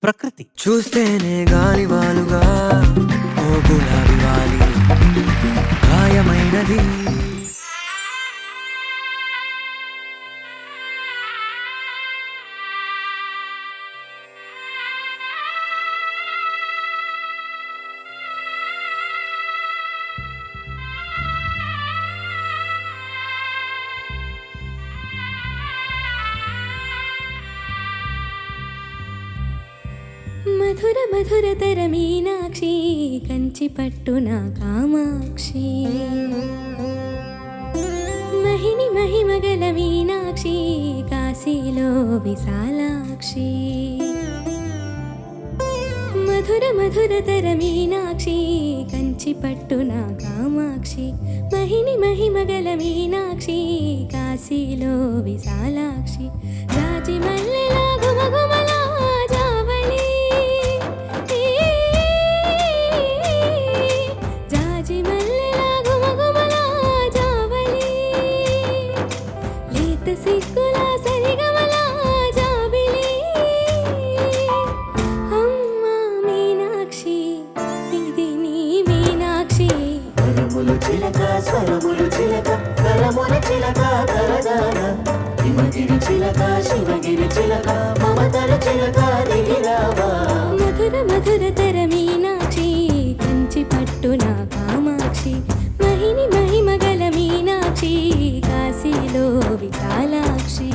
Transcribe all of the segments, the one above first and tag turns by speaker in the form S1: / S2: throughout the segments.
S1: ప్రకృతి.
S2: చూస్తేనే గాలివాలుగా ఓ గులాబీ వాలి గాయమైనది.
S3: మధుర మధురతర మీనాక్షి కంచి పట్టున కామాక్షి మహిని మహిమగల మీనాక్షి కాశీలో విశాలాక్షి మధుర మధురతర మీనాక్షి కంచి పట్టున కామాక్షి మహిని మహిమగల మీనాక్షి కాశీలో విశాలాక్షి రాజి మల్లెలా గుమగుమలా జావళి జాజి మల్లెలా గుమగుమలా జావళి లేత సిగ్గులా సరిగమలా జాబిలి అమ్మా మీనాక్షి ఇది నీ మీనాక్షి
S4: కరములు చిలక స్వరములు చిలక కరముల చిలక కరదాన హిమగిరి చిలక శివగిరి చిలక మమతల చిలక దిగిరావా
S3: మధుర మధురతర మీనాక్షి కంచి పట్టున కామాక్షి మహిని మహిమగల మీనాక్షి కాశీలో విశాలాక్షి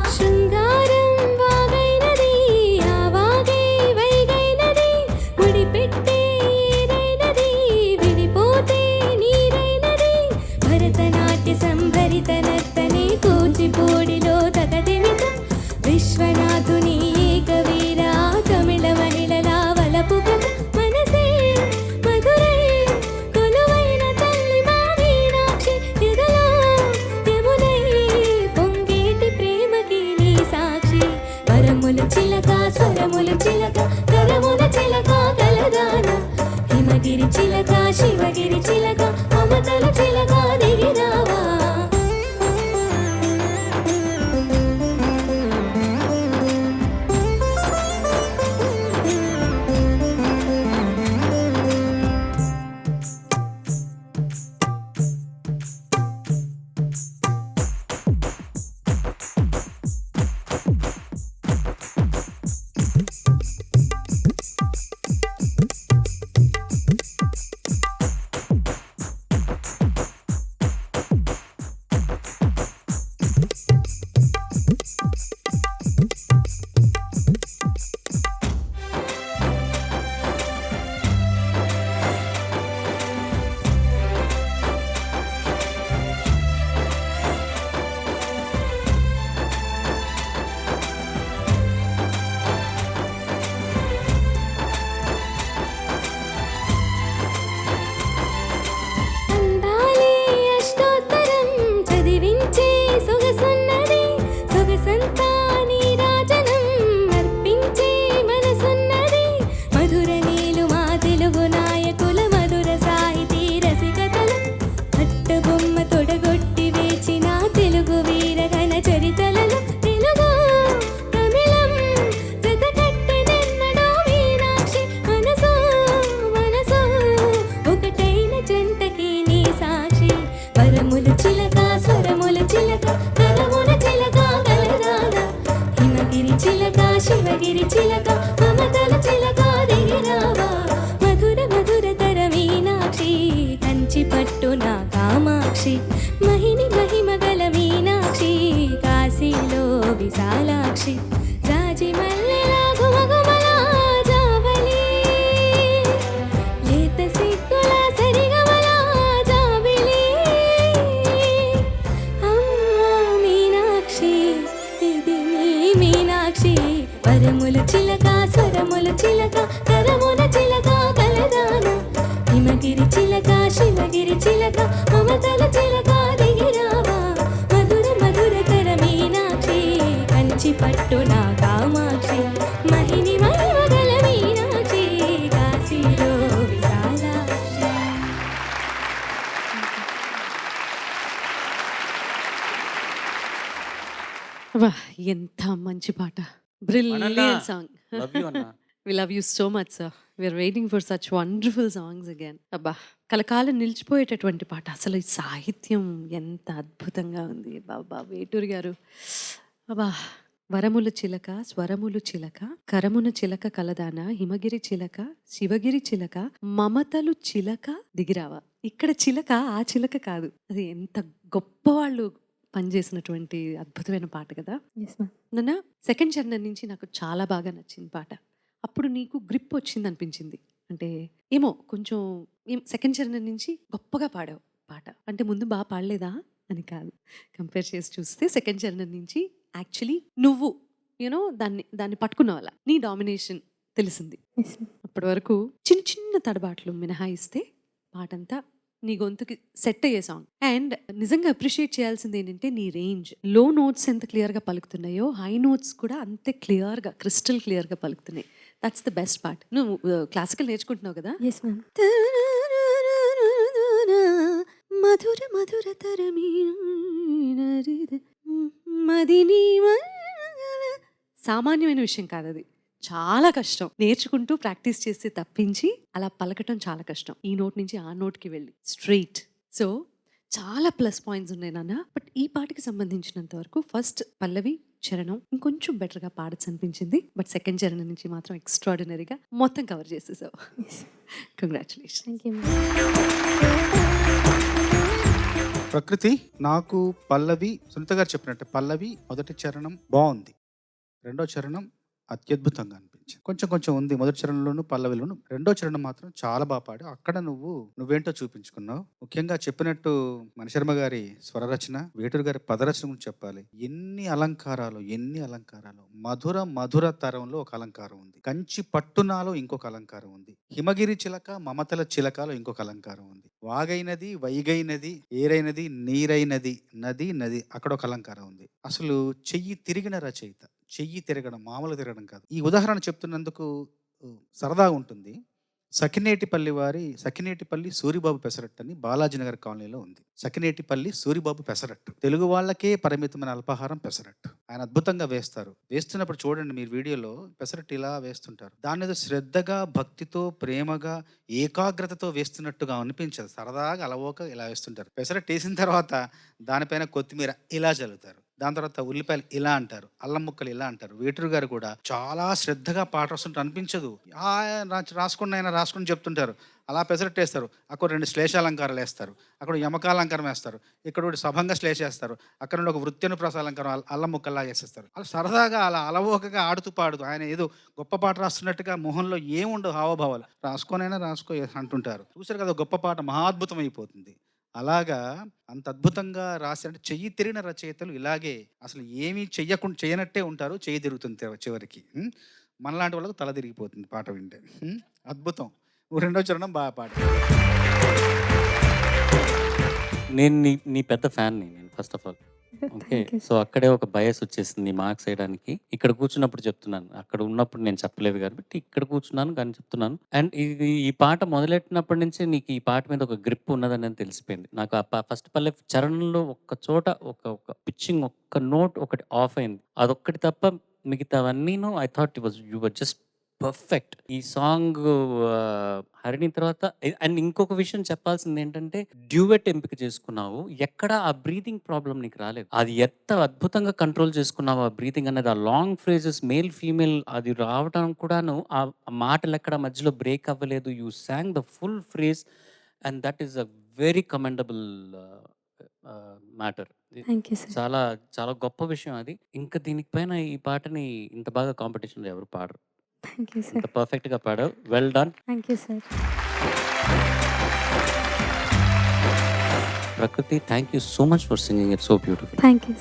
S3: శృంగారం వాగైనది ఆవాగై వైగైనది ముడిపెట్టే ఏరైనది విడిపోతే నీరైనది భరతనాట్య సంభరిత నర్తనే కూచిపూడిలో తగదెమిత విశ్వనాథుని ఏకవీర తమిళ మహిళలా వలపు కథ మనసే మధురై కొలువైన తల్లి మా మీనాక్షి ఎదలో యమునై పొంగేటి ప్రేమకి నీ సాక్షి వరముల చిలక స్వరముల చిలక కరముల చిలక కలదాన హిమగిరి చిలక శివగిరి చిలక మమతల చిలక దిగిరావా
S1: అబ్బా! ఎంత మంచి పాట. Brilliant song.
S5: లవ్ యూ అన్న.
S1: We love you so much sir. We are waiting for such wonderful songs again. అబ్బా! కలకాలం నిలిచిపోయేటటువంటి పాట. అసలు ఈ సాహిత్యం ఎంత అద్భుతంగా ఉంది. అబ్బబ్బా! వేటూరి గారు అబ్బా! వరముల చిలక స్వరములు చిలక కరమున చిలక కలదాన హిమగిరి చిలక శివగిరి చిలక మమతలు చిలక దిగిరావా. ఇక్కడ చిలక ఆ చిలక కాదు. అది ఎంత గొప్పవాళ్ళు పనిచేసినటువంటి అద్భుతమైన పాట కదా. నాన్న సెకండ్ చరణం నుంచి నాకు చాలా బాగా నచ్చింది పాట. అప్పుడు నీకు గ్రిప్ వచ్చింది అనిపించింది. అంటే ఏమో కొంచెం సెకండ్ చరణం నుంచి గొప్పగా పాడావు పాట. అంటే ముందు బాగా పాడలేదా అని కాదు, కంపేర్ చేసి చూస్తే సెకండ్ చరణం నుంచి యాక్చువల్లీ నువ్వు యూనో దాన్ని పట్టుకున్నావాల, నీ డామినేషన్ తెలిసింది. అప్పటి వరకు చిన్న చిన్న తడబాట్లు మినహాయిస్తే పాటంతా నీ గొంతుకి సెట్ అయ్యే సాంగ్. అండ్ నిజంగా అప్రిషియేట్ చేయాల్సింది ఏంటంటే నీ రేంజ్. లో నోట్స్ ఎంత క్లియర్గా పలుకుతున్నాయో హై నోట్స్ కూడా అంతే క్లియర్గా క్రిస్టల్ క్లియర్గా పలుకుతున్నాయి. That's the best part. నువ్వు క్లాసికల్ నేర్చుకుంటున్నావు కదా. మధుర మధుర మదిని సామాన్యమైన విషయం కాదు, అది చాలా కష్టం. నేర్చుకుంటూ ప్రాక్టీస్ చేస్తే తప్పించి అలా పలకటం చాలా కష్టం. ఈ నోట్ నుంచి ఆ నోట్కి వెళ్ళి స్ట్రెయిట్. సో చాలా ప్లస్ పాయింట్స్ ఉన్నాయి నాన్న. బట్ ఈ పాటకి సంబంధించినంత వరకు ఫస్ట్ పల్లవి చరణం ఇంకొంచెం బెటర్గా పాడచ్చు అనిపించింది. బట్ సెకండ్ చరణం నుంచి మాత్రం ఎక్స్ట్రాడినరీగా మొత్తం కవర్ చేసేసావు. కంగ్రాచులేషన్.
S6: ప్రకృతి, నాకు పల్లవి సునీత గారు చెప్పినట్టు పల్లవి మొదటి చరణం బాగుంది, రెండో చరణం అత్యద్భుతంగా అనిపించింది. కొంచెం కొంచెం ఉంది మొదటి చరణంలోను పల్లవిలోను. రెండో చరణం మాత్రం చాలా బాగా పాడు. అక్కడ నువ్వేంటో చూపించుకున్నావు. ముఖ్యంగా చెప్పినట్టు మణిశర్మ గారి స్వరరచన, వేటూరు గారి పదరచన గురించి చెప్పాలి. ఎన్ని అలంకారాలు. మధుర మధుర తరంలో ఒక అలంకారం ఉంది, కంచి పట్టునాలో ఇంకొక అలంకారం ఉంది, హిమగిరి చిలక మమతల చిలకలో ఇంకొక అలంకారం ఉంది, వాగైనది వైగైనది ఏరైనది నీరైనది నది నది అక్కడ ఒక అలంకారం ఉంది. అసలు చెయ్యి తిరిగిన రచయిత. చెయ్యి తిరగడం మామూలు తిరగడం కాదు. ఈ ఉదాహరణ చెప్తున్నందుకు సరదాగా ఉంటుంది. సకినేటిపల్లి సూరిబాబు పెసరట్టు అని బాలాజీనగర్ కాలనీలో ఉంది. సకినేటిపల్లి సూరిబాబు పెసరట్టు తెలుగు వాళ్ళకే పరిమితమైన అల్పాహారం పెసరట్టు. ఆయన అద్భుతంగా వేస్తారు. వేస్తున్నప్పుడు చూడండి మీరు వీడియోలో, పెసరట్టు ఇలా వేస్తుంటారు. దాని ఏదో శ్రద్ధగా భక్తితో ప్రేమగా ఏకాగ్రతతో వేస్తున్నట్టుగా అనిపించదు. సరదాగా అలవోక ఇలా వేస్తుంటారు. పెసరట్టు వేసిన తర్వాత దానిపైన కొత్తిమీర ఇలా చల్లుతారు. దాని తర్వాత ఉల్లిపాయలు ఇలా అంటారు, అల్లం ముక్కలు ఇలా అంటారు. వేటూరు గారు కూడా చాలా శ్రద్ధగా పాట వస్తుంటే అనిపించదు. రాసుకుని చెప్తుంటారు. అలా పెసరట్టు వేస్తారు. అక్కడ 2 శ్లేషాలంకారాలు వేస్తారు, అక్కడ యమకాలంకారం వేస్తారు, ఇక్కడ ఒకటి సభంగా శ్లేష వేస్తారు, అక్కడ నుండి ఒక వృత్యనుప్రాసాలంకారం అల్లం ముక్కల్లా వేసేస్తారు. అలా సరదాగా అలా అలవోకగా ఆడుతూ పాడుతూ ఆయన ఏదో గొప్ప పాట రాస్తున్నట్టుగా మొహంలో ఏముండవు హావభావాలు. రాసుకో అంటుంటారు. చూసారు కదా, గొప్ప పాట మహాద్భుతం అయిపోతుంది. అలాగా అంత అద్భుతంగా రాసి, అంటే చెయ్యి తిరిగిన రచయితలు ఇలాగే అసలు ఏమీ చేయనట్టే ఉంటారు. చెయ్యి తిరుగుతుంది చివరికి. మనలాంటి వాళ్ళకు తల తిరిగిపోతుంది పాట వింటే. అద్భుతం. రెండో చరణం బాగా పాట.
S5: నేను నీ పెద్ద ఫ్యాన్ని నేను first of all. Okay, so అక్కడే ఒక బయస్ వచ్చేసింది మార్క్స్ వేయడానికి. ఇక్కడ కూర్చున్నప్పుడు చెప్తున్నాను, అక్కడ ఉన్నప్పుడు నేను చెప్పలేదు కాబట్టి ఇక్కడ కూర్చున్నాను కానీ చెప్తున్నాను. అండ్ ఈ పాట మొదలెట్టినప్పటి నుంచి నీకు ఈ పాట మీద ఒక గ్రిప్ ఉన్నదని తెలిసిపోయింది నాకు. ఫస్ట్ పల్లె చరణంలో ఒక్క చోట ఒక పిచ్చింగ్, ఒక్క నోట్ ఒకటి ఆఫ్ అయింది. అదొక్కటి తప్ప మిగతావన్నీను I thought you were just perfect. ఈ సాంగ్ హరిణి తర్వాత. అండ్ ఇంకొక విషయం చెప్పాల్సింది ఏంటంటే, డ్యూయెట్ ఎంపిక చేసుకున్నావు. ఎక్కడ ఆ బ్రీతింగ్ ప్రాబ్లం నీకు రాలేదు. అది ఎంత అద్భుతంగా కంట్రోల్ చేసుకున్నావు ఆ బ్రీతింగ్ అనేది. ఆ లాంగ్ ఫ్రేజెస్ మేల్ ఫీమేల్ అది రావడం కూడాను, ఆ మాటలు ఎక్కడ మధ్యలో బ్రేక్ అవ్వలేదు. You song the full phrase and that is a very commendable matter. చాలా చాలా గొప్ప విషయం అది. ఇంకా దీనిపైన ఈ పాటని ఇంత బాగా కాంపిటీషన్లో ఎవరు పాడరు. ఇంత పర్ఫెక్ట్గా పాడావు. Well done. Prakruthi, thank you so much for singing it so beautiful.
S3: Thank you.